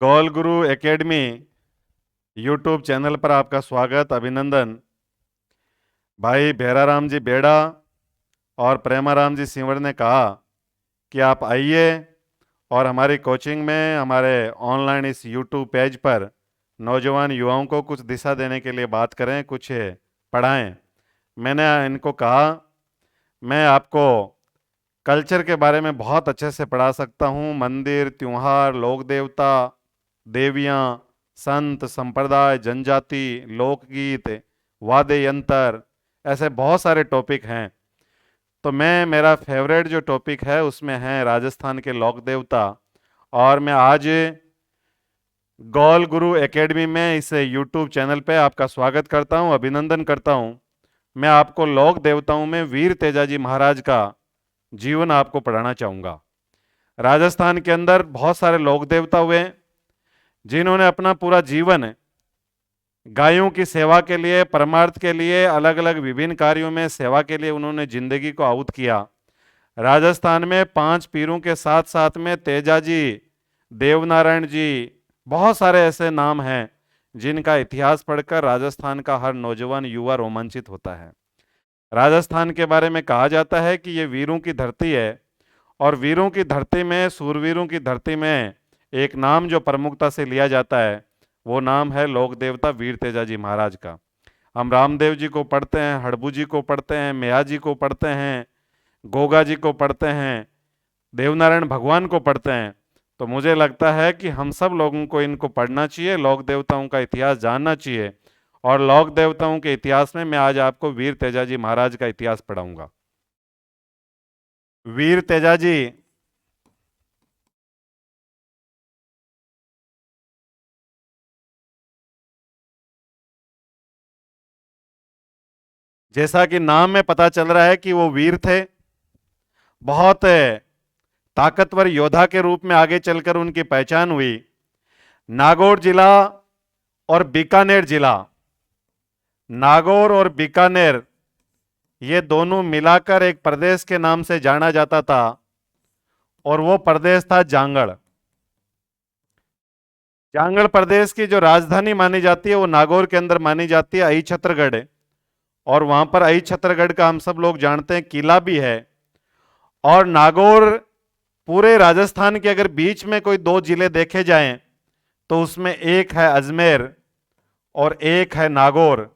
गौल गुरु academy YouTube channel पर आपका स्वागत, अभिनंदन। भाई भेराराम जी बेड़ा और प्रेमाराम जी सिंवर ने कहा कि आप आइए और हमारी कोचिंग में, हमारे ऑनलाइन इस यूट्यूब पेज पर नौजवान युवाओं को कुछ दिशा देने के लिए बात करें, कुछ पढ़ाएं। मैंने इनको कहा मैं आपको कल्चर के बारे में बहुत अच्छे से पढ़ा सकता हूँ। मंदिर, त्योहार, लोक देवता, देवियाँ, संत, संप्रदाय, जनजाति, लोकगीत, वाद्य यंत्र, ऐसे बहुत सारे टॉपिक हैं। तो मेरा फेवरेट जो टॉपिक है उसमें है राजस्थान के लोक देवता। और मैं आज गौल गुरु एकेडमी में इस यूट्यूब चैनल पे आपका स्वागत करता हूं, अभिनंदन करता हूं। मैं आपको लोक देवताओं में वीर तेजाजी महाराज का जीवन आपको पढ़ाना चाहूँगा। राजस्थान के अंदर बहुत सारे लोक देवता हुए जिन्होंने अपना पूरा जीवन गायों की सेवा के लिए, परमार्थ के लिए, अलग अलग विभिन्न कार्यों में सेवा के लिए उन्होंने जिंदगी को आहुत किया। राजस्थान में 5 पीरों के साथ साथ में तेजाजी, देवनारायण जी, बहुत सारे ऐसे नाम हैं जिनका इतिहास पढ़कर राजस्थान का हर नौजवान युवा रोमांचित होता है। राजस्थान के बारे में कहा जाता है कि ये वीरों की धरती है, और वीरों की धरती में, सूरवीरों की धरती में एक नाम जो प्रमुखता से लिया जाता है वो नाम है लोक देवता वीर तेजाजी महाराज का। हम रामदेव जी को पढ़ते हैं, हड़बू जी को पढ़ते हैं, मेया जी को पढ़ते हैं, गोगा जी को पढ़ते हैं, देवनारायण भगवान को पढ़ते हैं। तो मुझे लगता है कि हम सब लोगों को इनको पढ़ना चाहिए, लोक देवताओं का इतिहास जानना चाहिए। और लोक देवताओं के इतिहास में मैं आज आपको वीर तेजाजी महाराज का इतिहास पढ़ाऊंगा। वीर तेजाजी जैसा कि नाम में पता चल रहा है कि वो वीर थे, बहुत ताकतवर योद्धा के रूप में आगे चलकर उनकी पहचान हुई। नागौर जिला और बीकानेर जिला, नागौर और बीकानेर, ये दोनों मिलाकर एक प्रदेश के नाम से जाना जाता था, और वो प्रदेश था जांगड़। जांगड़ प्रदेश की जो राजधानी मानी जाती है वो नागौर के अंदर मानी जाती है, अई छत्रगढ़। और वहां पर अई छत्रगढ़ का हम सब लोग जानते हैं किला भी है। और नागौर, पूरे राजस्थान के अगर बीच में कोई 2 जिले देखे जाएं तो उसमें एक है अजमेर और एक है नागौर।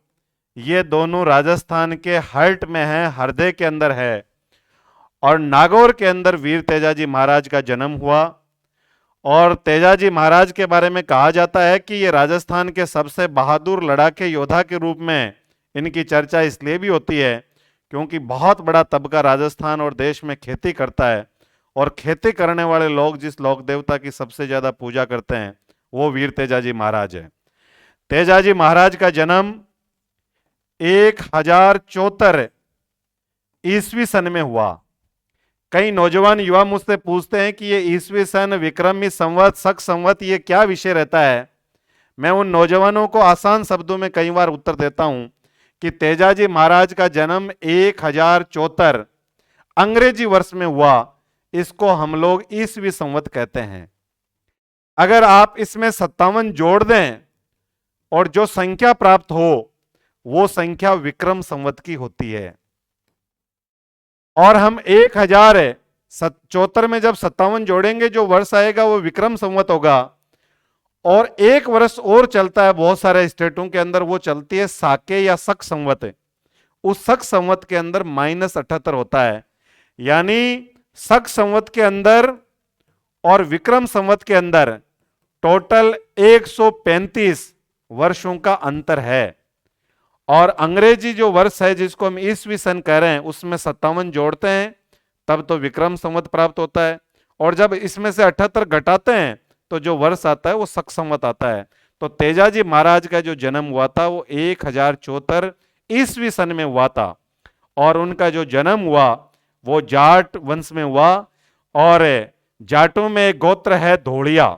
ये दोनों राजस्थान के हार्ट में है, हृदय के अंदर है। और नागौर के अंदर वीर तेजाजी महाराज का जन्म हुआ। और तेजाजी महाराज के बारे में कहा जाता है कि ये राजस्थान के सबसे बहादुर लड़ाके योद्धा के रूप में इनकी चर्चा इसलिए भी होती है क्योंकि बहुत बड़ा तबका राजस्थान और देश में खेती करता है, और खेती करने वाले लोग जिस लोक देवता की सबसे ज्यादा पूजा करते हैं वो वीर तेजाजी महाराज है। तेजाजी महाराज का जन्म 1074 ईस्वी सन में हुआ। कई नौजवान युवा मुझसे पूछते हैं कि ये ईस्वी सन, विक्रमी संवत, शक संवत, ये क्या विषय रहता है। मैं उन नौजवानों को आसान शब्दों में कई बार उत्तर देता हूं कि तेजाजी महाराज का जन्म 1074 अंग्रेजी वर्ष में हुआ। इसको हम लोग ईस्वी संवत कहते हैं। अगर आप इसमें 57 जोड़ दें और जो संख्या प्राप्त हो वो संख्या विक्रम संवत की होती है। और हम 1074 में जब 57 जोड़ेंगे जो वर्ष आएगा वो विक्रम संवत होगा। और एक वर्ष और चलता है बहुत सारे स्टेटों के अंदर, वो चलती है साके या शक संवत। उस शक संवत के अंदर -78 होता है। यानी शक संवत के अंदर और विक्रम संवत के अंदर टोटल 135 वर्षों का अंतर है। और अंग्रेजी जो वर्ष है जिसको हम ईस्वी सन कह रहे हैं उसमें 57 जोड़ते हैं तब तो विक्रम संवत प्राप्त होता है। और जब इसमें से 78 घटाते हैं तो जो वर्ष आता है वो शक संवत आता है। तो तेजाजी महाराज का जो जन्म हुआ था वो 1074 ईस्वी सन में हुआ था। और उनका जो जन्म हुआ वो जाट वंश में हुआ। और जाटों में एक गोत्र है धोड़िया,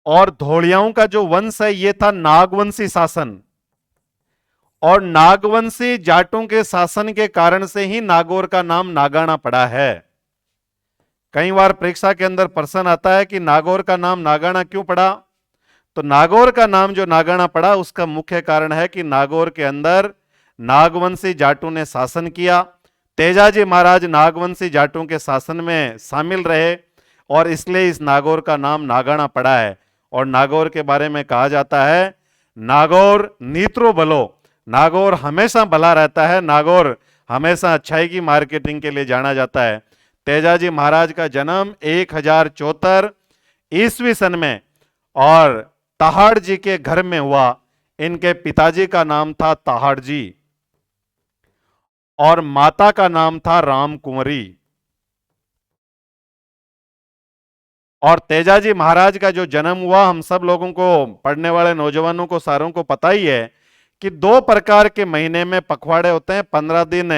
और धोड़ियाओं का जो वंश है ये था नागवंशी शासन। और नागवंशी जाटों के शासन के कारण से ही नागौर का नाम नागाना पड़ा है। कई बार परीक्षा के अंदर प्रश्न आता है कि नागौर का नाम नागाना क्यों पड़ा। तो नागौर का नाम जो नागाना पड़ा उसका मुख्य कारण है कि नागौर के अंदर नागवंशी जाटों ने शासन किया। तेजाजी महाराज नागवंशी जाटों के शासन में शामिल रहे और इसलिए इस नागौर का नाम नागाना पड़ा है। और नागौर के बारे में कहा जाता है नागौर नीत्रो भलो, नागौर हमेशा भला रहता है, नागौर हमेशा अच्छाई की मार्केटिंग के लिए जाना जाता है। तेजाजी महाराज का जन्म 1074 ईस्वी सन में और ताहाड़ जी के घर में हुआ। इनके पिताजी का नाम था ताहाड़ जी और माता का नाम था राम कुंवरी। और तेजाजी महाराज का जो जन्म हुआ हम सब लोगों को, पढ़ने वाले नौजवानों को, सारों को पता ही है कि 2 प्रकार के महीने में पखवाड़े होते हैं। 15 दिन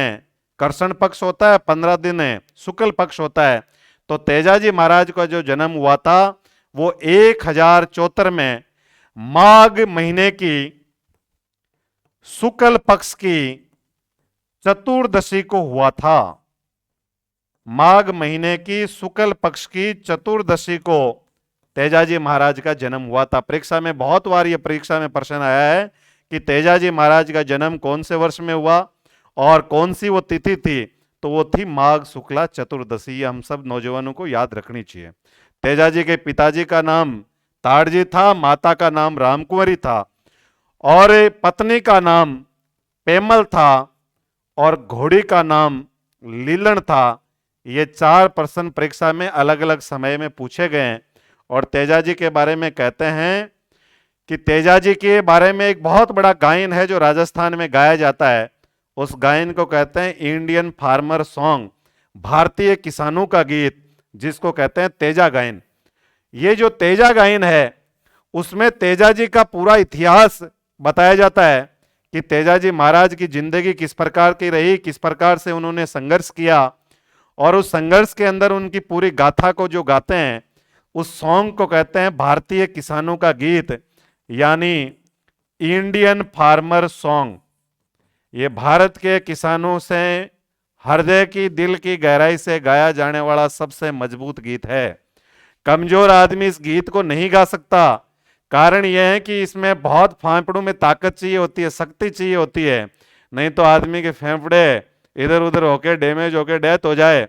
कृष्ण पक्ष होता है, 15 दिन शुक्ल पक्ष होता है। तो तेजाजी महाराज का जो जन्म हुआ था वो 1074 में माघ महीने की शुक्ल पक्ष की चतुर्दशी को हुआ था। माघ महीने की शुक्ल पक्ष की चतुर्दशी को तेजाजी महाराज का जन्म हुआ था। परीक्षा में बहुत बार ये परीक्षा में प्रश्न आया है कि तेजाजी महाराज का जन्म कौन से वर्ष में हुआ और कौन सी वो तिथि थी। तो वो थी माघ शुक्ला चतुर्दशी। ये हम सब नौजवानों को याद रखनी चाहिए। तेजाजी के पिताजी का नाम ताड़जी था, माता का नाम रामकुंवरी था और पत्नी का नाम पेमल था और घोड़ी का नाम लीलन था। ये 4 प्रश्न परीक्षा में अलग अलग समय में पूछे गए हैं। और तेजाजी के बारे में कहते हैं कि तेजाजी के बारे में एक बहुत बड़ा गायन है जो राजस्थान में गाया जाता है। उस गायन को कहते हैं इंडियन फार्मर सॉन्ग, भारतीय किसानों का गीत, जिसको कहते हैं तेजा गायन। ये जो तेजा गायन है उसमें तेजाजी का पूरा इतिहास बताया जाता है कि तेजाजी महाराज की जिंदगी किस प्रकार की रही, किस प्रकार से उन्होंने संघर्ष किया और उस संघर्ष के अंदर उनकी पूरी गाथा को जो गाते हैं उस सॉन्ग को कहते हैं भारतीय किसानों का गीत, यानी इंडियन फार्मर सॉन्ग। ये भारत के किसानों से हृदय की, दिल की गहराई से गाया जाने वाला सबसे मजबूत गीत है। कमजोर आदमी इस गीत को नहीं गा सकता। कारण यह है कि इसमें बहुत फेफड़ों में ताकत चाहिए होती है, शक्ति चाहिए होती है, नहीं तो आदमी के फेफड़े इधर उधर होके डैमेज होके डेथ हो जाए।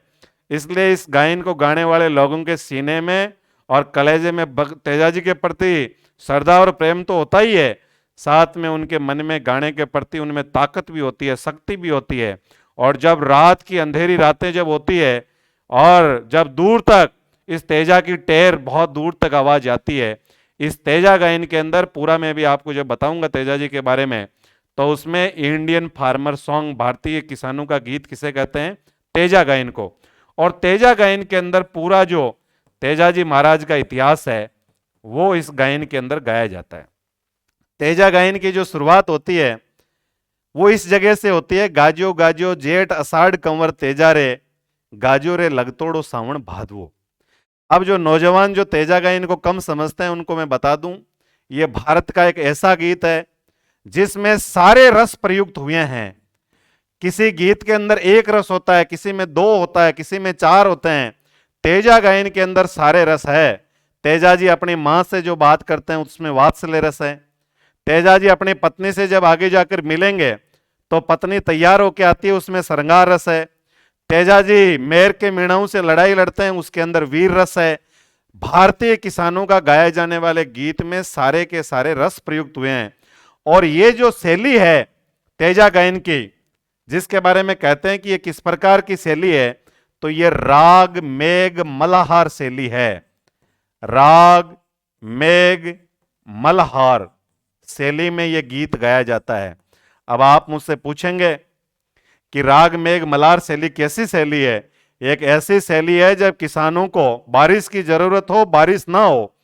इसलिए इस गायन को गाने वाले लोगों के सीने में और कलेजे में तेजाजी के प्रति श्रद्धा और प्रेम तो होता ही है, साथ में उनके मन में गाने के प्रति उनमें ताकत भी होती है, शक्ति भी होती है। और जब रात की अंधेरी रातें जब होती है और जब दूर तक इस तेजा की टेर बहुत दूर तक आवाज आती है, इस तेजा गायन के अंदर पूरा मैं भी आपको जब बताऊंगा तेजाजी के बारे में, तो उसमें इंडियन फार्मर सॉन्ग, भारतीय किसानों का गीत किसे कहते हैं, तेजा गायन को। और तेजा गायन के अंदर पूरा जो तेजाजी महाराज का इतिहास है वो इस गायन के अंदर गाया जाता है। तेजा गायन की जो शुरुआत होती है वो इस जगह से होती है, गाजो गाजो जेठ अषाढ़ कंवर तेजा रे, गाजो रे लगतोड़ो सावण भादवो। अब जो नौजवान जो तेजा गायन को कम समझते हैं उनको मैं बता दूं, ये भारत का एक ऐसा गीत है जिसमें सारे रस प्रयुक्त हुए हैं। किसी गीत के अंदर 1 रस होता है, किसी में 2 होता है, किसी में 4 होते हैं। तेजा गायन के अंदर सारे रस है। तेजाजी अपनी मां से जो बात करते हैं उसमें वात्सल्य रस है। तेजाजी अपनी पत्नी से जब आगे जाकर मिलेंगे तो पत्नी तैयार होकर आती है, उसमें श्रृंगार रस है। तेजाजी मेर के मीणाओं से लड़ाई लड़ते हैं, उसके अंदर वीर रस है। भारतीय किसानों का गाए जाने वाले गीत में सारे के सारे रस प्रयुक्त हुए हैं। और ये जो शैली है तेजा गायन की, जिसके बारे में कहते हैं कि ये किस प्रकार की शैली है, तो ये राग मेघ मल्हार शैली है। राग मेघ मल्हार शैली में ये गीत गाया जाता है। अब आप मुझसे पूछेंगे कि राग मेघ मल्हार शैली कैसी शैली है। एक ऐसी शैली है जब किसानों को बारिश की जरूरत हो, बारिश ना हो,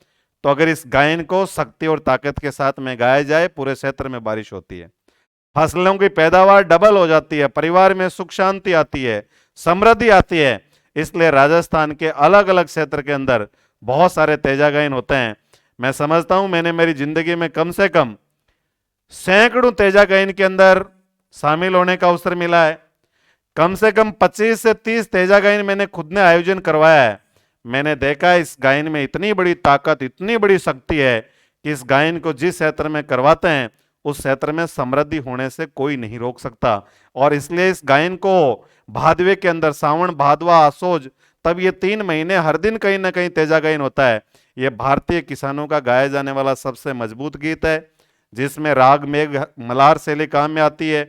तो अगर इस गायन को शक्ति और ताकत के साथ में गाया जाए पूरे क्षेत्र में बारिश होती है, फसलों की पैदावार डबल हो जाती है, परिवार में सुख शांति आती है, समृद्धि आती है। इसलिए राजस्थान के अलग अलग क्षेत्र के अंदर बहुत सारे तेजा गायन होते हैं। मैं समझता हूं मैंने मेरी जिंदगी में कम से कम सैकड़ों तेजा गायन के अंदर शामिल होने का अवसर मिला है। कम से कम 25 से 30 तेजा गायन मैंने खुद ने आयोजन करवाया है। मैंने देखा इस गायन में इतनी बड़ी ताकत, इतनी बड़ी शक्ति है कि इस गायन को जिस क्षेत्र में करवाते हैं उस क्षेत्र में समृद्धि होने से कोई नहीं रोक सकता। और इसलिए इस गायन को भादवे के अंदर, सावन भादवा आसोज, तब ये 3 महीने हर दिन कहीं ना कहीं तेजा गायन होता है। ये भारतीय किसानों का गाया जाने वाला सबसे मजबूत गीत है, जिसमें राग मेघ मल्हार शैली काम में आती है।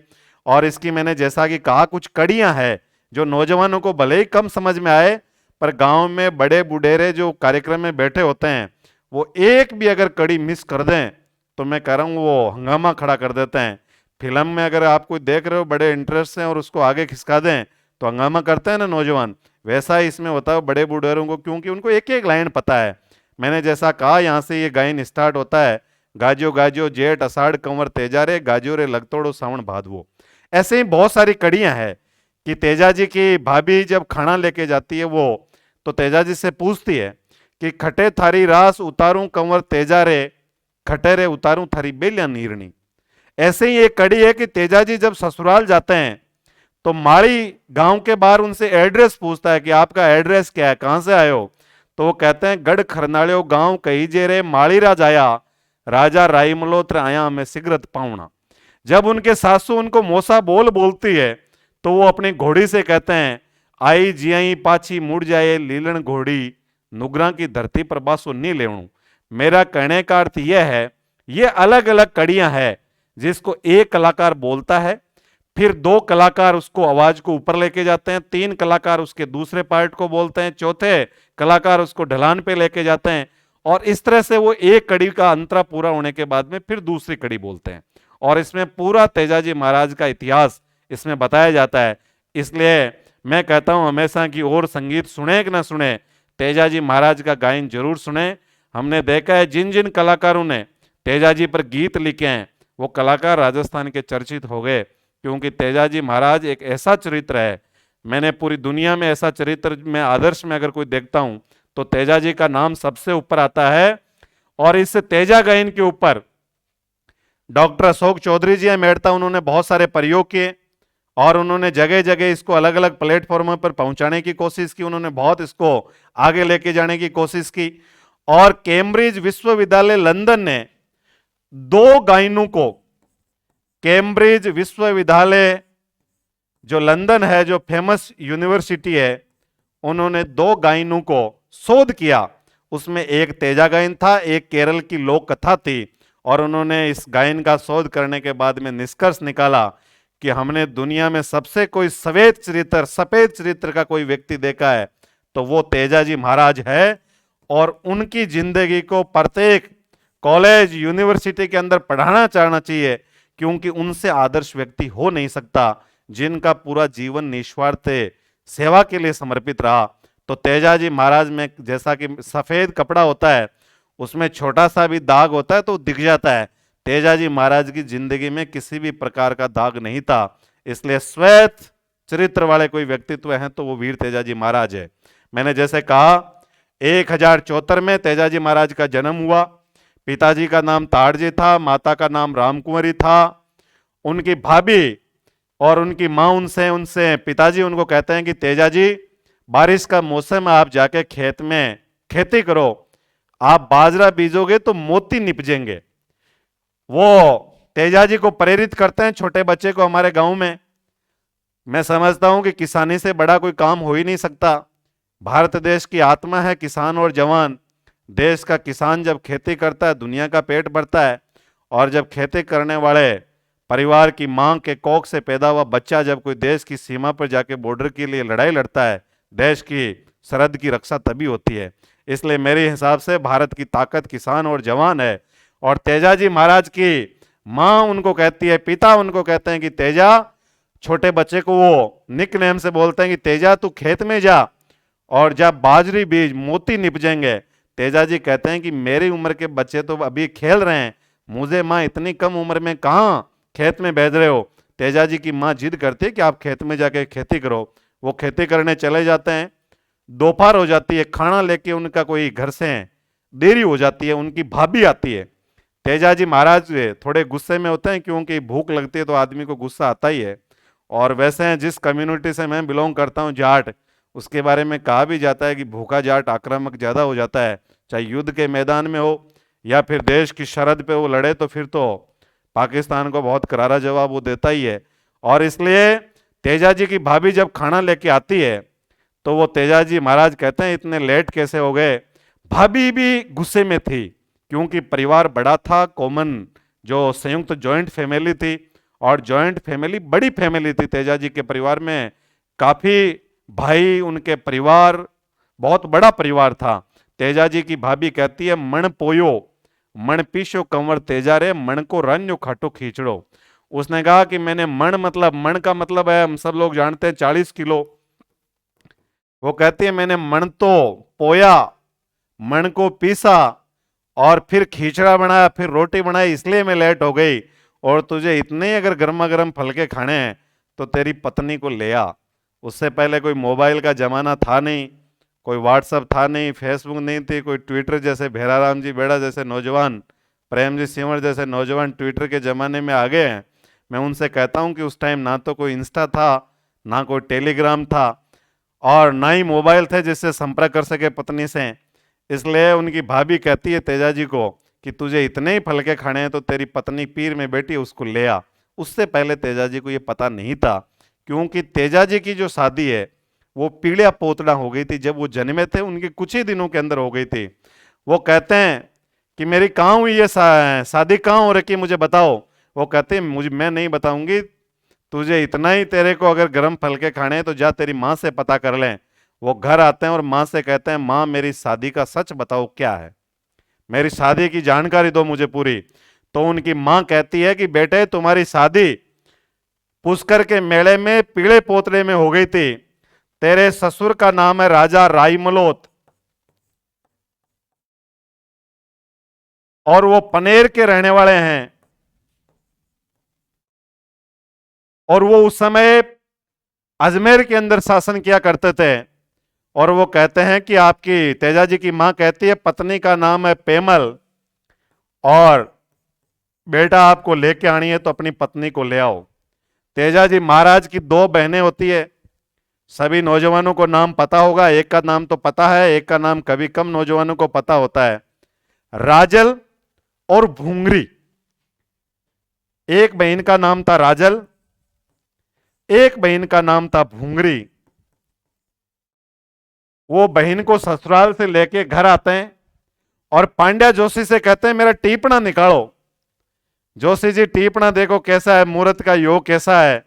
और इसकी मैंने जैसा कि कहा कुछ कड़ियां हैं जो नौजवानों को भले ही कम समझ में आए, पर गांव में बड़े बुढ़ेरे जो कार्यक्रम में बैठे होते हैं वो एक भी अगर कड़ी मिस कर दें तो मैं कह रहा हूँ वो हंगामा खड़ा कर देते हैं। फिल्म में अगर आप कोई देख रहे हो बड़े इंटरेस्ट से और उसको आगे खिसका दें तो हंगामा करते हैं ना नौजवान, वैसा ही इसमें होता है बड़े बुढ़ेरों को, क्योंकि उनको एक एक लाइन पता है। मैंने जैसा कहा यहाँ से ये गायन स्टार्ट होता है, गाजो गाजो जेठ अषाढ़ कंवर तेजा रे, गाजो रे लगतोड़ो सावन भादवो। ऐसे ही बहुत सारी कड़ियां हैं कि तेजा जी की भाभी जब खाना लेके जाती है वो, तो तेजा जी से पूछती है कि खटे थारी रास उतारूं कंवर तेजा रे, खटे रे उतारूं थारी बेलिया नीरनी। ऐसे ही एक कड़ी है कि तेजा जी जब ससुराल जाते हैं तो माड़ी गांव के बाहर उनसे एड्रेस पूछता है कि आपका एड्रेस क्या है, कहां से आए हो। तो वो कहते हैं गढ़ खरनाड़ियो गांव कही जे रे, माड़ी राज आया, राजा राई मल्होत्र आया मैं सिगरत पाऊना। जब उनके सासू उनको मोसा बोलती है तो वो अपनी घोड़ी से कहते हैं आई जियाई पाछी मुड़ जाए लीलन घोड़ी, नुगरा की धरती पर बासो नहीं लेवणु। मेरा कहने का अर्थ यह है, ये अलग अलग कड़ियां हैं जिसको एक कलाकार बोलता है, फिर 2 कलाकार उसको आवाज को ऊपर लेके जाते हैं, 3 कलाकार उसके दूसरे पार्ट को बोलते हैं, चौथे कलाकार उसको ढलान पे लेके जाते हैं, और इस तरह से वो एक कड़ी का अंतरा पूरा होने के बाद में फिर दूसरी कड़ी बोलते हैं। और इसमें पूरा तेजाजी महाराज का इतिहास इसमें बताया जाता है। इसलिए मैं कहता हूं हमेशा की और संगीत सुने कि ना सुने, तेजाजी महाराज का गायन जरूर सुने। हमने देखा है जिन जिन कलाकारों ने तेजाजी पर गीत लिखे हैं वो कलाकार राजस्थान के चर्चित हो गए, क्योंकि तेजाजी महाराज एक ऐसा चरित्र है, मैंने पूरी दुनिया में ऐसा चरित्र में आदर्श में अगर कोई देखता हूं तो तेजाजी का नाम सबसे ऊपर आता है। और इस तेजा गायन के ऊपर डॉक्टर अशोक चौधरी जी मेड़ता, उन्होंने बहुत सारे प्रयोग किए और उन्होंने जगह जगह इसको अलग अलग प्लेटफॉर्मों पर पहुंचाने की कोशिश की, उन्होंने बहुत इसको आगे लेके जाने की कोशिश की। और कैम्ब्रिज विश्वविद्यालय लंदन ने 2 गायनों को, कैम्ब्रिज विश्वविद्यालय जो लंदन है, जो फेमस यूनिवर्सिटी है, उन्होंने 2 गायनों को शोध किया। उसमें एक तेजा गायन था, एक केरल की लोक कथा थी। और उन्होंने इस गायन का शोध करने के बाद में निष्कर्ष निकाला कि हमने दुनिया में सबसे कोई सफेद चरित्र का कोई व्यक्ति देखा है तो वो तेजाजी महाराज है। और उनकी जिंदगी को प्रत्येक कॉलेज यूनिवर्सिटी के अंदर पढ़ाना चाहना चाहिए, क्योंकि उनसे आदर्श व्यक्ति हो नहीं सकता जिनका पूरा जीवन निस्वार्थ सेवा के लिए समर्पित रहा। तो तेजाजी महाराज में जैसा कि सफेद कपड़ा होता है उसमें छोटा सा भी दाग होता है तो दिख जाता है, तेजाजी महाराज की जिंदगी में किसी भी प्रकार का दाग नहीं था। इसलिए श्वेत चरित्र वाले कोई व्यक्तित्व हैं तो वो वीर तेजाजी महाराज है। मैंने जैसे कहा 1074 में तेजाजी महाराज का जन्म हुआ। पिताजी का नाम ताड़जी था, माता का नाम रामकुंवरी था। उनकी भाभी और उनकी माँ उनसे पिताजी उनको कहते हैं कि तेजाजी बारिश का मौसम है, आप जाके खेत में खेती करो, आप बाजरा बीजोगे तो मोती निपजेंगे। वो तेजाजी को प्रेरित करते हैं, छोटे बच्चे को। हमारे गांव में मैं समझता हूं कि किसानी से बड़ा कोई काम हो ही नहीं सकता। भारत देश की आत्मा है किसान और जवान। देश का किसान जब खेती करता है दुनिया का पेट भरता है, और जब खेती करने वाले परिवार की मां के कोख से पैदा हुआ बच्चा जब कोई देश की सीमा पर जाके बॉर्डर के लिए लड़ाई लड़ता है, देश की सरहद की रक्षा तभी होती है। इसलिए मेरे हिसाब से भारत की ताकत किसान और जवान है। और तेजाजी महाराज की मां उनको कहती है, पिता उनको कहते हैं कि तेजा, छोटे बच्चे को वो निक नेम से बोलते हैं कि तेजा तू खेत में जा और जब बाजरी बीज मोती निपजेंगे। तेजाजी कहते हैं कि मेरी उम्र के बच्चे तो अभी खेल रहे हैं, मुझे माँ इतनी कम उम्र में कहाँ खेत में भेज रहे हो। तेजाजी की माँ जिद करती है कि आप खेत में जाके खेती करो। वो खेती करने चले जाते हैं, दोपहर हो जाती है, खाना लेके उनका कोई घर से देरी हो जाती है, उनकी भाभी आती है। तेजाजी महाराज थोड़े गुस्से में होते हैं क्योंकि भूख लगती है तो आदमी को गुस्सा आता ही है। और वैसे जिस कम्युनिटी से मैं बिलोंग करता हूँ, जाट, उसके बारे में कहा भी जाता है कि भूखा जाट आक्रामक ज़्यादा हो जाता है, चाहे युद्ध के मैदान में हो या फिर देश की सरहद पे वो लड़े, तो फिर तो पाकिस्तान को बहुत करारा जवाब वो देता ही है। और इसलिए तेजाजी की भाभी जब खाना लेके आती है तो वो तेजाजी महाराज कहते हैं इतने लेट कैसे हो गए। भाभी भी गुस्से में थी क्योंकि परिवार बड़ा था, कॉमन जो संयुक्त जॉइंट फैमिली थी, और जॉइंट फैमिली बड़ी फैमिली थी तेजाजी के परिवार में, काफी भाई, उनके परिवार बहुत बड़ा परिवार था। तेजाजी की भाभी कहती है मण पोयो मण पीशो कंवर तेजा रे मण को रन्यो खाटो खींचड़ो। उसने कहा कि मैंने मण का मतलब है, हम सब लोग जानते हैं 40 किलो। वो कहती है मैंने मण तो पोया, मण को पीसा और फिर खींचड़ा बनाया, फिर रोटी बनाई, इसलिए मैं लेट हो गई। और तुझे इतने अगर गर्मा गर्म फलके खाने हैं तो तेरी पत्नी को ले आ। उससे पहले कोई मोबाइल का जमाना था नहीं, कोई व्हाट्सअप था नहीं, फेसबुक नहीं थी, कोई ट्विटर जैसे भेराराम जी बेड़ा जैसे नौजवान, प्रेम जी सिंवर जैसे नौजवान ट्विटर के ज़माने में आ गए हैं। मैं उनसे कहता हूं कि उस टाइम ना तो कोई इंस्टा था, ना कोई टेलीग्राम था, और ना ही मोबाइल थे जिससे संपर्क कर सके पत्नी से। इसलिए उनकी भाभी कहती है तेजाजी को कि तुझे इतने ही फलके खाने हैं तो तेरी पत्नी पीर में बैठी उसको ले आ। उससे पहले तेजाजी को ये पता नहीं था, क्योंकि तेजाजी की जो शादी है वो पीड़िया पोतड़ा हो गई थी। जब वो जन्मे थे उनके कुछ ही दिनों के अंदर हो गई थी। वो कहते हैं कि मेरी कहाँ हुई ये शादी कहाँ हो रखी, मुझे बताओ। वो कहते हैं मुझे, मैं नहीं बताऊंगी, तुझे इतना ही, तेरे को अगर गर्म फलके खाने हैं तो जा तेरी माँ से पता कर लें। वो घर आते हैं और माँ से कहते हैं माँ मेरी शादी का सच बताओ क्या है, मेरी शादी की जानकारी दो मुझे पूरी। तो उनकी माँ कहती है कि बेटे तुम्हारी शादी पुष्कर के मेले में पीले पोतले में हो गई थी। तेरे ससुर का नाम है राजा राईमलोत और वो पनेर के रहने वाले हैं, और वो उस समय अजमेर के अंदर शासन किया करते थे। और वो कहते हैं कि आपकी तेजाजी की मां कहती है पत्नी का नाम है पेमल, और बेटा आपको लेके आनी है तो अपनी पत्नी को ले आओ। तेजाजी महाराज की दो बहनें होती है, सभी नौजवानों को नाम पता होगा, एक का नाम तो पता है, एक का नाम कभी कम नौजवानों को पता होता है, राजल और भूंगरी। एक बहन का नाम था राजल, एक बहन का नाम था भूंगरी। वो बहन को ससुराल से लेके घर आते हैं और पांड्या जोशी से कहते हैं मेरा टीपना निकालो। जोशी जी टीपना देखो कैसा है, मुहूर्त का योग कैसा है।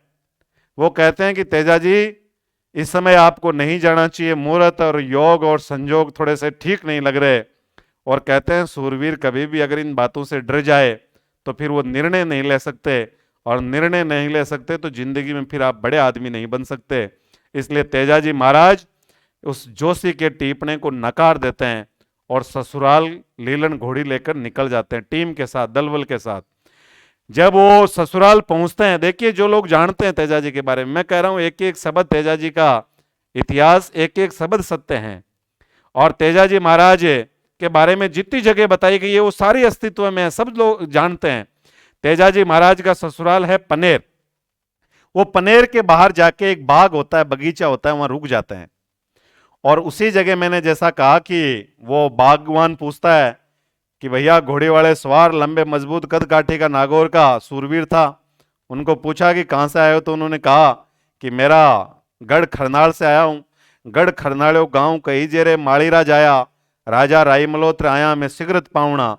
वो कहते हैं कि तेजाजी इस समय आपको नहीं जाना चाहिए, मुहूर्त और योग और संजोग थोड़े से ठीक नहीं लग रहे। और कहते हैं सूरवीर कभी भी अगर इन बातों से डर जाए तो फिर वो निर्णय नहीं ले सकते, और निर्णय नहीं ले सकते तो जिंदगी में फिर आप बड़े आदमी नहीं बन सकते। इसलिए तेजाजी महाराज उस जोशी के टीपने को नकार देते हैं और ससुराल लीलन घोड़ी लेकर निकल जाते हैं टीम के साथ, दलबल के साथ। जब वो ससुराल पहुंचते हैं, देखिए जो लोग जानते हैं तेजाजी के बारे में, मैं कह रहा हूं एक एक शब्द तेजाजी का इतिहास, एक एक शब्द सत्य हैं। और तेजाजी महाराज के बारे में जितनी जगह बताई गई है वो सारी अस्तित्व में है, सब लोग जानते हैं। तेजाजी महाराज का ससुराल है पनेर। वो पनेर के बाहर जाके एक बाग होता है, बगीचा होता है, वहां रुक जाते हैं। और उसी जगह मैंने जैसा कहा कि वो बागवान पूछता है कि भैया घोड़े वाले सवार, लंबे मजबूत कद काठी का, नागौर का सूरवीर था। उनको पूछा कि कहाँ से आए हो, तो उन्होंने कहा कि मेरा गढ़ खरनाल से आया हूँ। गढ़ खरनालो गांव कही जेरे माड़ीरा जाया, राजा राई मल्होत्र आया मैं सिगरत पाऊणा।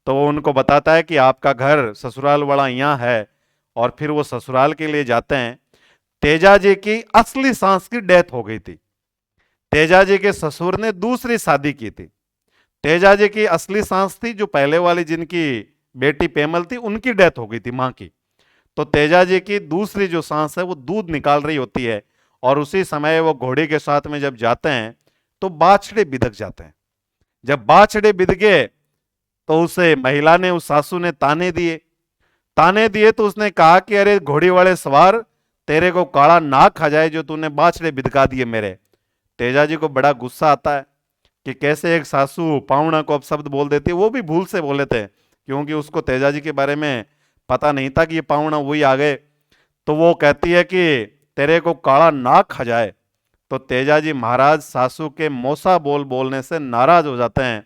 तो वो उनको बताता है कि आपका घर ससुराल वाला यहाँ है, और फिर वो ससुराल के लिए जाते हैं। तेजाजी की असली सास की डेथ हो गई थी। तेजाजी के ससुर ने दूसरी शादी की थी। तेजाजी की असली सास थी जो पहले वाली, जिनकी बेटी पेमल थी, उनकी डेथ हो गई थी मां की। तो तेजाजी की दूसरी जो सांस है वो दूध निकाल रही होती है, और उसी समय वो घोड़े के साथ में जब जाते हैं तो बाछड़े बिधक जाते हैं। जब बाछड़े बिध गए तो उसे महिला ने, उस सासू ने ताने दिए। ताने दिए तो उसने कहा कि अरे घोड़ी वाले सवार, तेरे को काला नाग खा जाए जो तूने बाछड़े बिधका दिए मेरे। तेजाजी को बड़ा गुस्सा आता है कि कैसे एक सासू पावना को अपशब्द बोल देती है। वो भी भूल से बोले थे, क्योंकि उसको तेजाजी के बारे में पता नहीं था कि ये पावना वही आ गए। तो वो कहती है कि तेरे को काला नाग खा जाए, तो तेजाजी महाराज सासू के मोसा बोल बोलने से नाराज हो जाते हैं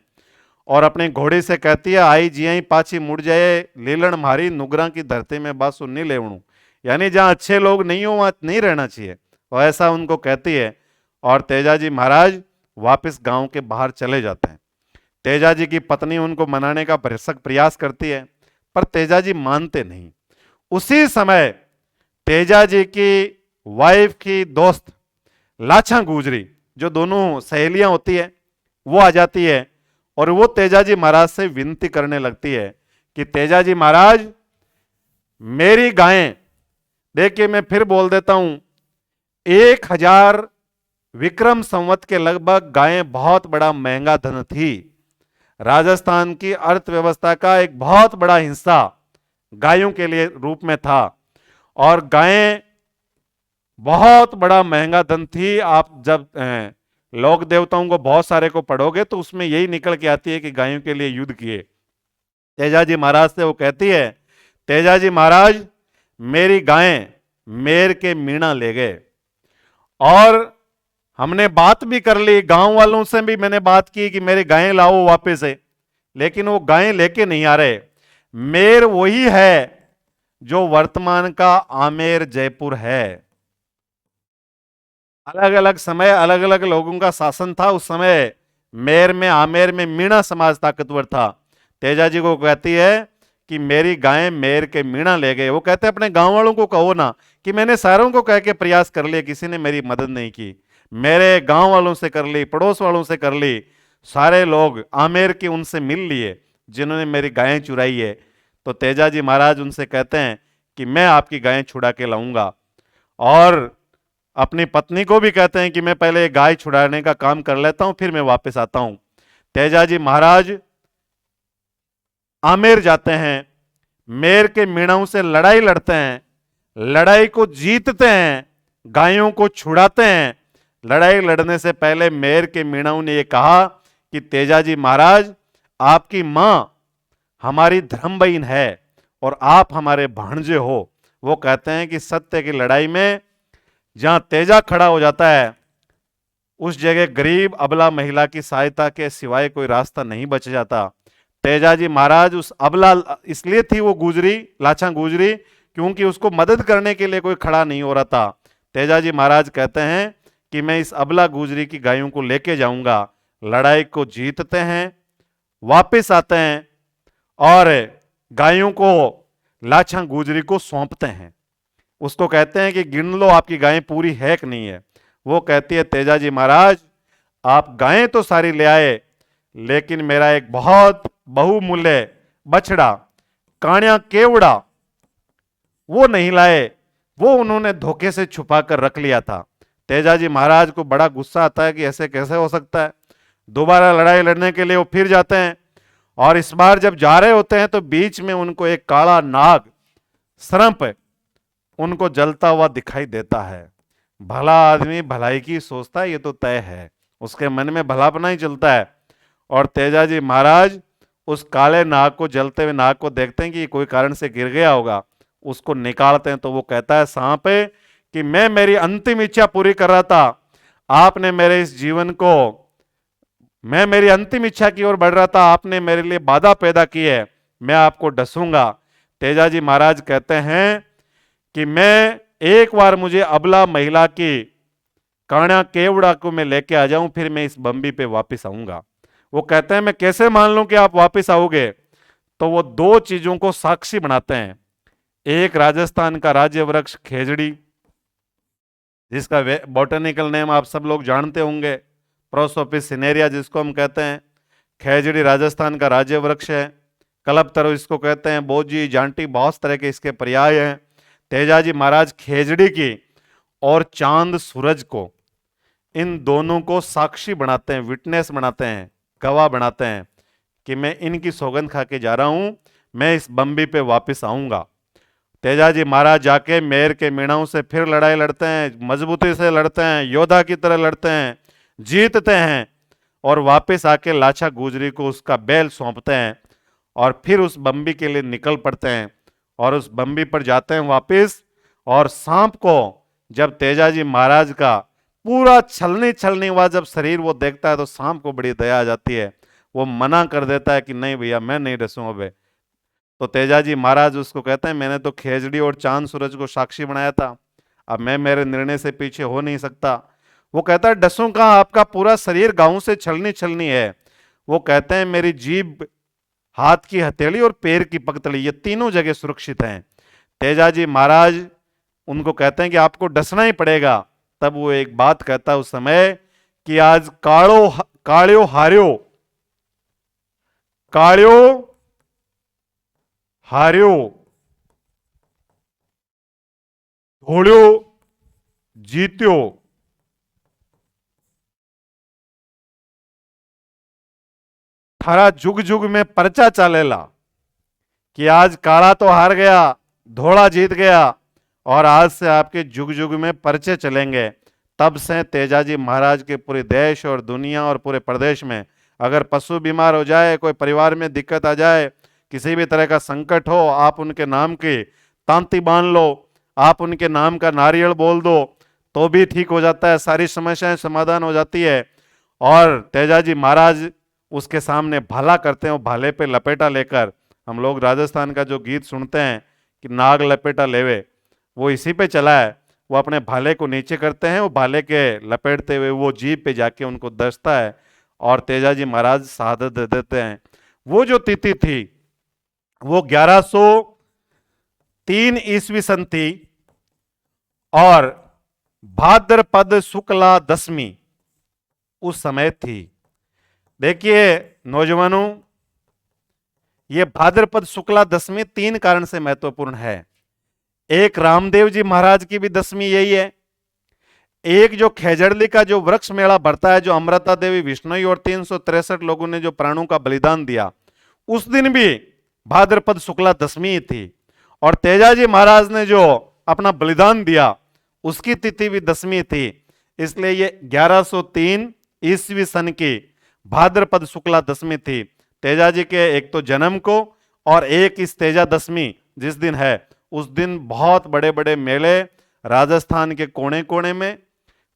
और अपनी घोड़ी से कहती है, आई जियाई पाछी मुड़ जाए, लीलन मारी नुगरा की धरती में बासु नहीं लेवणू। यानी जहाँ अच्छे लोग नहीं हो वहां नहीं रहना चाहिए, तो ऐसा उनको कहती है। और तेजाजी महाराज वापस गांव के बाहर चले जाते हैं। तेजाजी की पत्नी उनको मनाने का भरसक प्रयास करती है, पर तेजाजी मानते नहीं। उसी समय तेजाजी की वाइफ की दोस्त लाछा गुजरी, जो दोनों सहेलियां होती है, वो आ जाती है और वो तेजाजी महाराज से विनती करने लगती है कि तेजाजी महाराज, मेरी गायें, देखिए मैं फिर बोल देता हूं, 1000 विक्रम संवत के लगभग गायें बहुत बड़ा महंगा धन थी। राजस्थान की अर्थव्यवस्था का एक बहुत बड़ा हिस्सा गायों के लिए रूप में था और गायें बहुत बड़ा महंगा धन थी। आप जब लोक देवताओं को बहुत सारे को पढ़ोगे तो उसमें यही निकल के आती है कि गायों के लिए युद्ध किए। तेजाजी महाराज से वो कहती है, तेजाजी महाराज, मेरी गायें मेर के मीणा ले गए और हमने बात भी कर ली, गांव वालों से भी मैंने बात की कि मेरी गायें लाओ वापस से, लेकिन वो गायें लेके नहीं आ रहे। मेर वही है जो वर्तमान का आमेर जयपुर है। अलग अलग समय अलग अलग लोगों का शासन था। उस समय मेर में आमेर में मीणा समाज ताकतवर था। तेजाजी को कहती है कि मेरी गायें मेर के मीणा ले गए। वो कहते हैं अपने गांव वालों को कहो ना कि मैंने सारों को कह के प्रयास कर लिया, किसी ने मेरी मदद नहीं की। मेरे गांव वालों से कर ली, पड़ोस वालों से कर ली, सारे लोग आमेर के उनसे मिल लिए जिन्होंने मेरी गायें चुराई है। तो तेजाजी महाराज उनसे कहते हैं कि मैं आपकी गायें छुड़ा के लाऊंगा, और अपनी पत्नी को भी कहते हैं कि मैं पहले गाय छुड़ाने का काम कर लेता हूं, फिर मैं वापस आता हूं। तेजाजी महाराज आमेर जाते हैं, मेर के मीणाओं से लड़ाई लड़ते हैं, लड़ाई को जीतते हैं, गायों को छुड़ाते हैं। लड़ाई लड़ने से पहले मेर के मीणाओं ने यह कहा कि तेजाजी महाराज, आपकी मां हमारी धर्म बहन है और आप हमारे भांजे हो। वो कहते हैं कि सत्य की लड़ाई में जहां तेजा खड़ा हो जाता है उस जगह गरीब अबला महिला की सहायता के सिवाय कोई रास्ता नहीं बच जाता। तेजाजी महाराज उस अबला इसलिए थी वो गुजरी, लाछा गुजरी, क्योंकि उसको मदद करने के लिए कोई खड़ा नहीं हो रहा था। तेजाजी महाराज कहते हैं कि मैं इस अबला गुजरी की गायों को लेके जाऊंगा। लड़ाई को जीतते हैं, वापस आते हैं और गायों को लाछा गुजरी को सौंपते हैं। उसको कहते हैं कि गिन लो आपकी गायें पूरी है कि नहीं है। वो कहती है, तेजाजी महाराज, आप गायें तो सारी ले आए, लेकिन मेरा एक बहुत बहुमूल्य बछड़ा काण्या केवड़ा वो नहीं लाए, वो उन्होंने धोखे से छुपा कर रख लिया था। तेजाजी महाराज को बड़ा गुस्सा आता है कि ऐसे कैसे हो सकता है। दोबारा लड़ाई लड़ने के लिए वो फिर जाते हैं और इस बार जब जा रहे होते हैं तो बीच में उनको एक काला नाग सर्प उनको जलता हुआ दिखाई देता है। भला आदमी भलाई की सोचता है, ये तो तय है, उसके मन में भलापना ही चलता है। और तेजाजी महाराज उस काले नाग को, जलते हुए नाग को देखते हैं कि कोई कारण से गिर गया होगा, उसको निकालते हैं तो वो कहता है सांप कि मैं मेरी अंतिम इच्छा पूरी कर रहा था, आपने मेरे इस जीवन को, मैं मेरी अंतिम इच्छा की ओर बढ़ रहा था, आपने मेरे लिए बाधा पैदा की है, मैं आपको डसूंगा। तेजाजी महाराज कहते हैं कि मैं एक बार मुझे अबला महिला की काण्या केवड़ा को मैं लेके आ जाऊं, फिर मैं इस बम्बी पे वापस आऊंगा। वो कहते हैं मैं कैसे मान लूं कि आप वापस आओगे। तो वो दो चीजों को साक्षी बनाते हैं। एक राजस्थान का राज्य वृक्ष खेजड़ी, जिसका बॉटनिकल नेम आप सब लोग जानते होंगे, प्रोसोपिस सिनेरिया जिसको हम कहते हैं। खेजड़ी राजस्थान का राज्य वृक्ष है। कल्पतरु इसको कहते हैं, बोजी, जांटी, बहुत तरह के इसके पर्याय हैं। तेजाजी महाराज खेजड़ी की और चांद सूरज को, इन दोनों को साक्षी बनाते हैं, विटनेस बनाते हैं, गवाह बनाते हैं कि मैं इनकी सौगंध खा के जा रहा हूं, मैं इस बम्बी पे वापस आऊंगा। तेजाजी महाराज जाके मेर के मीणाओं से फिर लड़ाई लड़ते हैं, मजबूती से लड़ते हैं, योद्धा की तरह लड़ते हैं, जीतते हैं और वापस आके लाछा गुजरी को उसका बैल सौंपते हैं और फिर उस बम्बी के लिए निकल पड़ते हैं और उस बम्बी पर जाते हैं वापस। और सांप को जब तेजाजी महाराज का पूरा छलनी छलनी हुआ जब शरीर वो देखता है तो सांप को बड़ी दया आ जाती है। वो मना कर देता है कि नहीं भैया मैं नहीं डसूं अब। तो तेजाजी महाराज उसको कहते हैं मैंने तो खेजड़ी और चांद सूरज को साक्षी बनाया था, अब मैं मेरे निर्णय से पीछे हो नहीं सकता। वो कहता है डसूं कहाँ, आपका पूरा शरीर गांव से छलनी छलनी है। वो कहते हैं मेरी जीभ, हाथ की हथेली और पैर की पगतली, ये तीनों जगह सुरक्षित हैं। तेजाजी महाराज उनको कहते हैं कि आपको डसना ही पड़ेगा। तब वो एक बात कहता है उस समय कि आज काळ्यो हार्यो, काळ्यो हार्यो, धोळ्यो जीत्यो, थारा जुग जुग में पर्चा चालेला। कि आज काला तो हार गया, धोड़ा जीत गया, और आज से आपके जुग जुग में पर्चे चलेंगे। तब से तेजाजी महाराज के पूरे देश और दुनिया और पूरे प्रदेश में अगर पशु बीमार हो जाए, कोई परिवार में दिक्कत आ जाए, किसी भी तरह का संकट हो, आप उनके नाम की तांती बांध लो, आप उनके नाम का नारियल बोल दो तो भी ठीक हो जाता है, सारी समस्याएं समाधान हो जाती है। और तेजाजी महाराज उसके सामने भाला करते हैं, वो भाले पे लपेटा लेकर, हम लोग राजस्थान का जो गीत सुनते हैं कि नाग लपेटा लेवे, वो इसी पे चला है। वो अपने भाले को नीचे करते हैं, वो भाले के लपेटते हुए वो जीभ पे जाके उनको दसता है और तेजाजी महाराज शहादत दे देते हैं। वो जो तिथि थी वो 1103 ईस्वी सन थी और भाद्रपद शुक्ला दशमी उस समय थी। देखिए नौजवानों, ये भाद्रपद शुक्ला दशमी 3 कारण से महत्वपूर्ण है। एक रामदेव जी महाराज की भी दशमी यही है, एक जो खेजड़ली का जो वृक्ष मेला भरता है, जो अमृता देवी विष्णोई और 363 लोगों ने जो प्राणों का बलिदान दिया, उस दिन भी भाद्रपद शुक्ला दशमी थी। और तेजाजी महाराज ने जो अपना बलिदान दिया उसकी तिथि भी दशमी थी। इसलिए ये 1103 ईस्वी सन की भाद्रपद शुक्ला दशमी थी। तेजाजी के एक तो जन्म को और एक इस तेजा दशमी जिस दिन है, उस दिन बहुत बड़े बड़े मेले राजस्थान के कोने कोने में,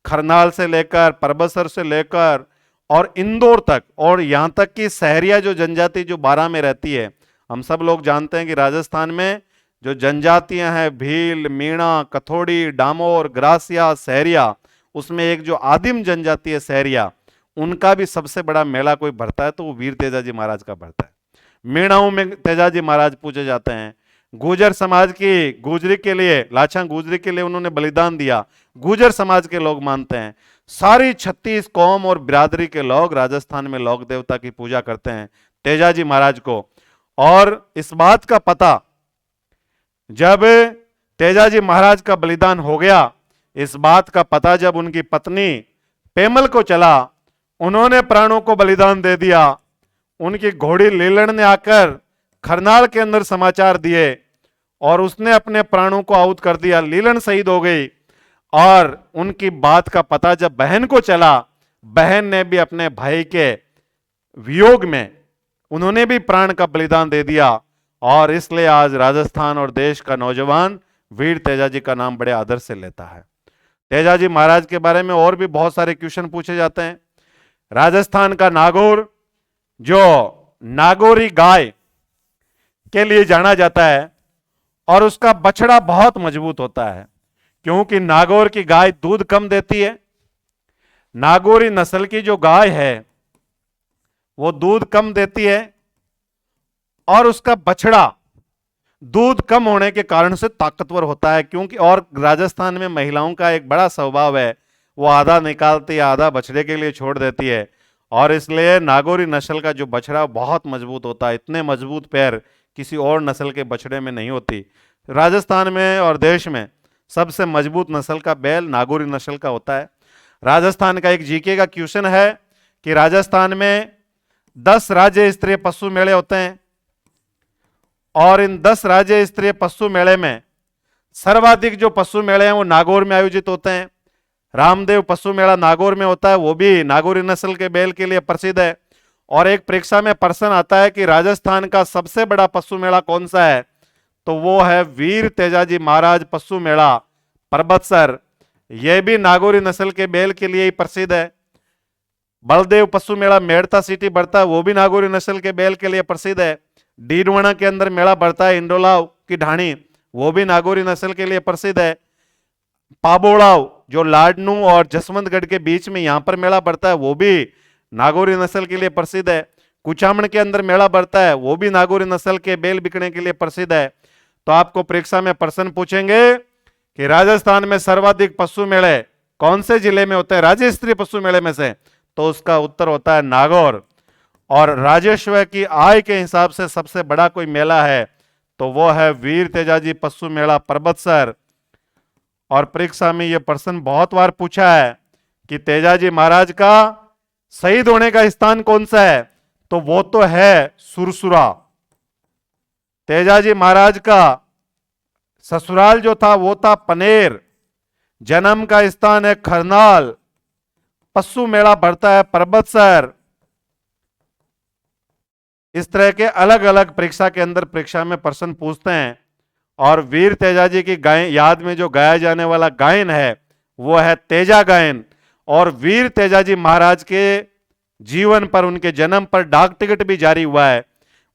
खरनाल से लेकर परबसर से लेकर और इंदौर तक, और यहाँ तक कि सहरिया जो जनजाति जो बारां में रहती है, हम सब लोग जानते हैं कि राजस्थान में जो जनजातियां हैं भील, मीणा, कथोड़ी, डामोर, ग्रासिया, सहरिया, उसमें एक जो आदिम जनजाति है सहरिया, उनका भी सबसे बड़ा मेला कोई भरता है तो वो वीर तेजाजी महाराज का भरता है। मीणाओं में तेजाजी महाराज पूजे जाते हैं। गुर्जर समाज की गुजरी के लिए, लाछा गुजरी के लिए उन्होंने बलिदान दिया, गुर्जर समाज के लोग मानते हैं। सारी 36 कौम और बिरादरी के लोग राजस्थान में लोक देवता की पूजा करते हैं तेजाजी महाराज को। और इस बात का पता जब तेजाजी महाराज का बलिदान हो गया, इस बात का पता जब उनकी पत्नी पेमल को चला, उन्होंने प्राणों को बलिदान दे दिया। उनकी घोड़ी लीलन ने आकर खरनाल के अंदर समाचार दिए और उसने अपने प्राणों को आहुत कर दिया, लीलन शहीद हो गई। और उनकी बात का पता जब बहन को चला, बहन ने भी अपने भाई के वियोग में उन्होंने भी प्राण का बलिदान दे दिया। और इसलिए आज राजस्थान और देश का नौजवान वीर तेजाजी का नाम बड़े आदर से लेता है। तेजाजी महाराज के बारे में और भी बहुत सारे क्वेश्चन पूछे जाते हैं। राजस्थान का नागौर जो नागौरी गाय के लिए जाना जाता है और उसका बछड़ा बहुत मजबूत होता है, क्योंकि नागौर की गाय दूध कम देती है। नागौरी नस्ल की जो गाय है वो दूध कम देती है और उसका बछड़ा दूध कम होने के कारण से ताकतवर होता है। क्योंकि और राजस्थान में महिलाओं का एक बड़ा स्वभाव है, वो आधा निकालती है, आधा बछड़े के लिए छोड़ देती है। और इसलिए नागौरी नस्ल का जो बछड़ा बहुत मजबूत होता है, इतने मजबूत पैर किसी और नस्ल के बछड़े में नहीं होती। राजस्थान में और देश में सबसे मजबूत नस्ल का बैल नागौरी नस्ल का होता है। राजस्थान का एक जीके का क्वेश्चन है कि राजस्थान में 10 राज्य स्तरीय पशु मेले होते हैं और इन 10 राज्य स्तरीय पशु मेले में सर्वाधिक जो पशु मेले हैं वो नागौर में आयोजित होते हैं। रामदेव पशु मेला नागौर में होता है, वो भी नागौरी नस्ल के बैल के लिए प्रसिद्ध है। और एक परीक्षा में प्रश्न आता है कि राजस्थान का सबसे बड़ा पशु मेला कौन सा है, तो वो है वीर तेजाजी महाराज पशु मेला परबतसर, यह भी नागौरी नस्ल के बैल के लिए ही प्रसिद्ध है। बलदेव पशु मेला मेड़ता सिटी बढ़ता है, वो भी नागौरी नस्ल के बैल के लिए प्रसिद्ध है। डीडवाना के अंदर मेला बढ़ता है इंडोलाव की ढाणी, वो भी नागौरी नस्ल के लिए प्रसिद्ध है। पाबोड़ाव जो लाडनू और जसवंतगढ़ के बीच में यहां पर मेला बढ़ता है, वो भी नागौरी नस्ल के लिए प्रसिद्ध है। कुचामण के अंदर मेला बढ़ता है, वो भी नागौरी नस्ल के बैल बिकने के लिए प्रसिद्ध है। तो आपको परीक्षा में प्रश्न पूछेंगे कि राजस्थान में सर्वाधिक पशु मेले कौन से जिले में होते हैं, राज्य स्तरीय पशु मेले में से, तो उसका उत्तर होता है नागौर। और राजस्व की आय के हिसाब से सबसे बड़ा कोई मेला है तो वो है वीर तेजाजी पशु मेला परबतसर। और परीक्षा में यह प्रश्न बहुत बार पूछा है कि तेजाजी महाराज का शहीद होने का स्थान कौन सा है, तो वो तो है सुरसुरा। तेजाजी महाराज का ससुराल जो था वो था पनेर, जन्म का स्थान है खरनाल, पशु मेला बढ़ता है परबतसर। इस तरह के अलग अलग परीक्षा के अंदर परीक्षा में प्रश्न पूछते हैं। और वीर तेजाजी की गायन याद में जो गाया जाने वाला गायन है वो है तेजा गायन। और वीर तेजाजी महाराज के जीवन पर, उनके जन्म पर डाक टिकट भी जारी हुआ है।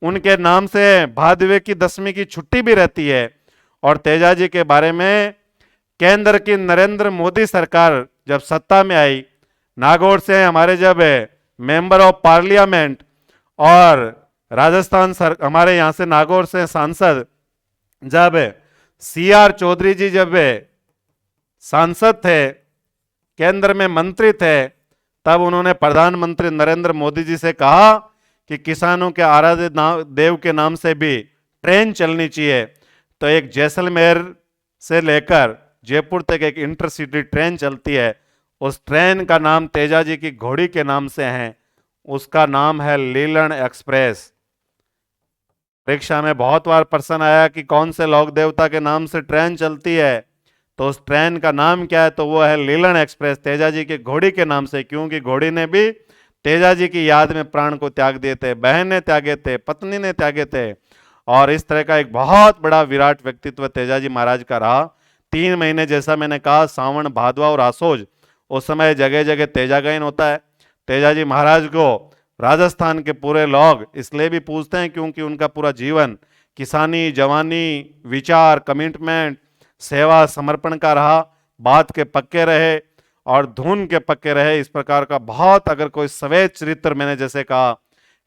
उनके नाम से भादवे की 10वीं की छुट्टी भी रहती है। और तेजाजी के बारे में केंद्र की नरेंद्र मोदी सरकार जब सत्ता में आई, नागौर से हमारे जब मेंबर ऑफ पार्लियामेंट और राजस्थान सर हमारे यहां से नागौर से सांसद जब CR चौधरी जी जब सांसद थे, केंद्र में मंत्री थे, तब उन्होंने प्रधानमंत्री नरेंद्र मोदी जी से कहा कि किसानों के आराध्य देव के नाम से भी ट्रेन चलनी चाहिए। तो एक जैसलमेर से लेकर जयपुर तक एक इंटरसिटी ट्रेन चलती है, उस ट्रेन का नाम तेजाजी की घोड़ी के नाम से है, उसका नाम है लीलन एक्सप्रेस। परीक्षा में बहुत बार प्रश्न आया कि कौन से लोक देवता के नाम से ट्रेन चलती है, तो उस ट्रेन का नाम क्या है, तो वो है लीलन एक्सप्रेस, तेजाजी की घोड़ी के नाम से। क्योंकि घोड़ी ने भी तेजाजी की याद में प्राण को त्याग दिए थे, बहन ने त्यागे थे, पत्नी ने त्यागे थे। और इस तरह का एक बहुत बड़ा विराट व्यक्तित्व तेजाजी महाराज का रहा। 3 महीने जैसा मैंने कहा, सावन भादवा और आसोज, उस समय जगह जगह तेजा गायन होता है। तेजाजी महाराज को राजस्थान के पूरे लोग इसलिए भी पूछते हैं क्योंकि उनका पूरा जीवन किसानी, जवानी, विचार, कमिटमेंट, सेवा, समर्पण का रहा। बात के पक्के रहे और धुन के पक्के रहे। इस प्रकार का बहुत, अगर कोई सवैध चरित्र, मैंने जैसे कहा,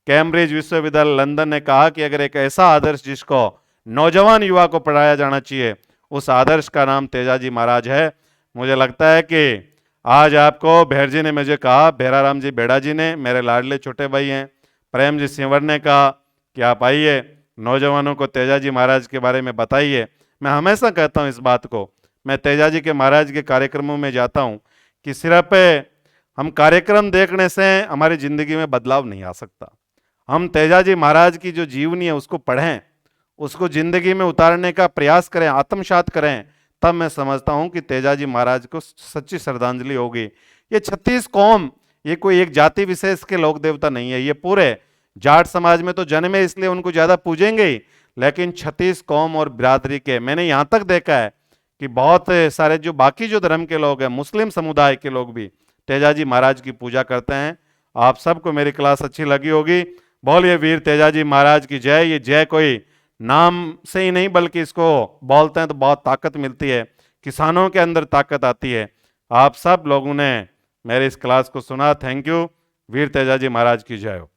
कैम्ब्रिज विश्वविद्यालय लंदन ने कहा कि अगर एक ऐसा आदर्श जिसको नौजवान युवा को पढ़ाया जाना चाहिए, उस आदर्श का नाम तेजाजी महाराज है। मुझे लगता है कि आज आपको भेर जी ने मुझे कहा, भेराराम जी बेड़ा जी ने, मेरे लाडले छोटे भाई हैं, प्रेम जी सिंवर ने कहा कि आप आइए, नौजवानों को तेजाजी महाराज के बारे में बताइए। मैं हमेशा कहता हूं इस बात को, मैं तेजाजी के महाराज के कार्यक्रमों में जाता हूं कि सिर्फ हम कार्यक्रम देखने से हमारी जिंदगी में बदलाव नहीं आ सकता। हम तेजाजी महाराज की जो जीवनी है उसको पढ़ें, उसको जिंदगी में उतारने का प्रयास करें, आत्मसात करें, तब मैं समझता हूं कि तेजाजी महाराज को सच्ची श्रद्धांजलि होगी। ये 36 कौम, ये कोई एक जाति विशेष के लोक देवता नहीं है, ये पूरे जाट समाज में तो जन्मे इसलिए उनको ज्यादा पूजेंगे ही, लेकिन 36 कौम और बिरादरी के, मैंने यहां तक देखा है कि बहुत सारे जो बाकी जो धर्म के लोग हैं, मुस्लिम समुदाय के लोग भी तेजाजी महाराज की पूजा करते हैं। आप सबको मेरी क्लास अच्छी लगी होगी। बोलिए वीर तेजाजी महाराज की जय। ये जय कोई नाम से ही नहीं, बल्कि इसको बोलते हैं तो बहुत ताकत मिलती है, किसानों के अंदर ताकत आती है। आप सब लोगों ने मेरे इस क्लास को सुना, थैंक यू। वीर तेजाजी महाराज की जय हो।